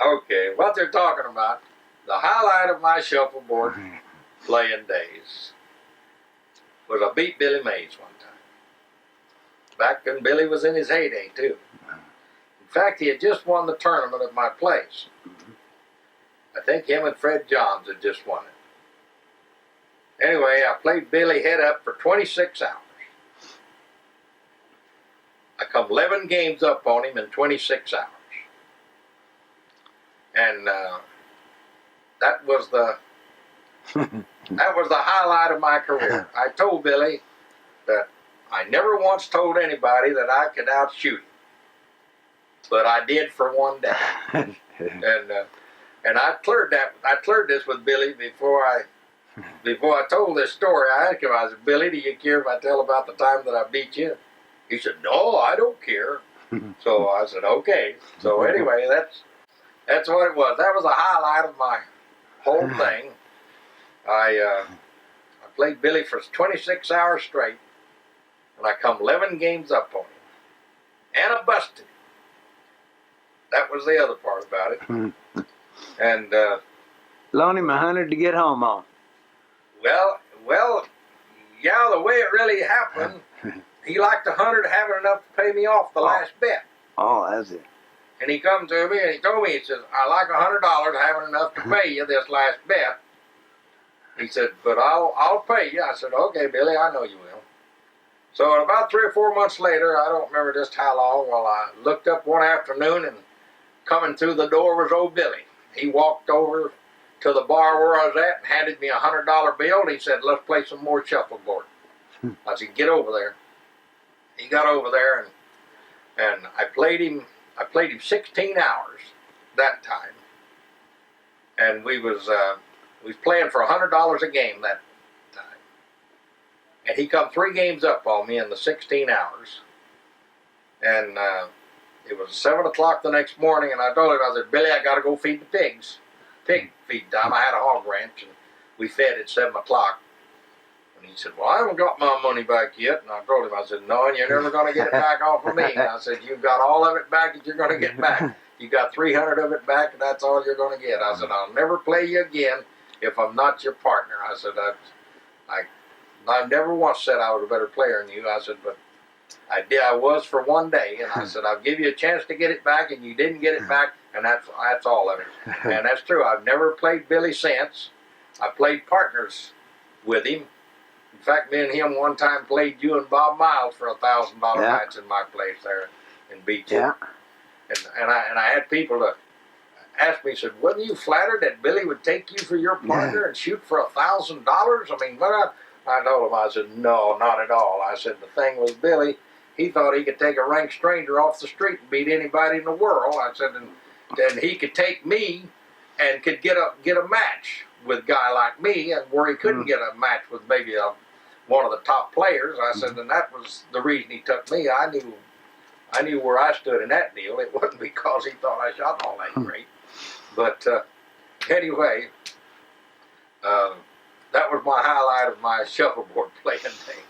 Okay, what they're talking about, the highlight of my shuffleboard playing days was I beat Billy Mays one time. Back when Billy was in his heyday, too. In fact, he had just won the tournament at my place. I think him and Fred Johns had just won it. Anyway, I played Billy head up for 26 hours. I come 11 games up on him in 26 hours. And that was the highlight of my career. I told Billy that I never once told anybody that I could outshoot him, but I did for one day. And I cleared this with Billy before I told this story. I asked him, I said, Billy, do you care if I tell about the time that I beat you? He said, no, I don't care. So I said, okay. So anyway, that's what it was. That was the highlight of my whole thing. I played Billy for 26 hours straight, and I come 11 games up on him. And I busted him. That was the other part about it. And loan him 100 to get home on. Well, yeah, the way it really happened, he liked 100 having enough to pay me off the last bet. Oh, that's it. And he come to me and he told me, he says, I like $100 having enough to pay you this last bet. He said, but I'll pay you. I said, okay, Billy, I know you will. So about 3 or 4 months later, I don't remember just how long, well, I looked up one afternoon and coming through the door was old Billy. He walked over to the bar where I was at and handed me a $100 bill and he said, let's play some more shuffleboard. I said, get over there. He got over there and I played him 16 hours that time. And we was playing for $100 a game that time. And he come 3 games up on me in the 16 hours. And it was 7 o'clock the next morning, and I told him, I said, Billy, I got to go feed the pigs. Pig feed time. I had a hog ranch, and we fed at 7 o'clock. And he said, well, I haven't got my money back yet. And I told him, I said, no, and you're never going to get it back off of me. And I said, you've got all of it back that you're going to get back. You got 300 of it back, and that's all you're going to get. I said, I'll never play you again if I'm not your partner. I said, I never once said I was a better player than you. I said, but I was for one day, and I said, I'll give you a chance to get it back, and you didn't get it back, and that's all of it. And that's true. I've never played Billy since. I played partners with him. In fact, me and him one time played you and Bob Miles for $1,000 match in my place there in Beach. Yeah. And I had people to ask me, said, wasn't you flattered that Billy would take you for your partner and shoot for $1,000? I mean, what I told him, I said, no, not at all. I said, the thing was, Billy, he thought he could take a rank stranger off the street and beat anybody in the world. I said, and he could take me and could get a match with a guy like me, and where he couldn't get a match with maybe one of the top players. I said, and that was the reason he took me. I knew where I stood in that deal. It wasn't because he thought I shot all that great. But anyway, that was my highlight of my shuffleboard playing day.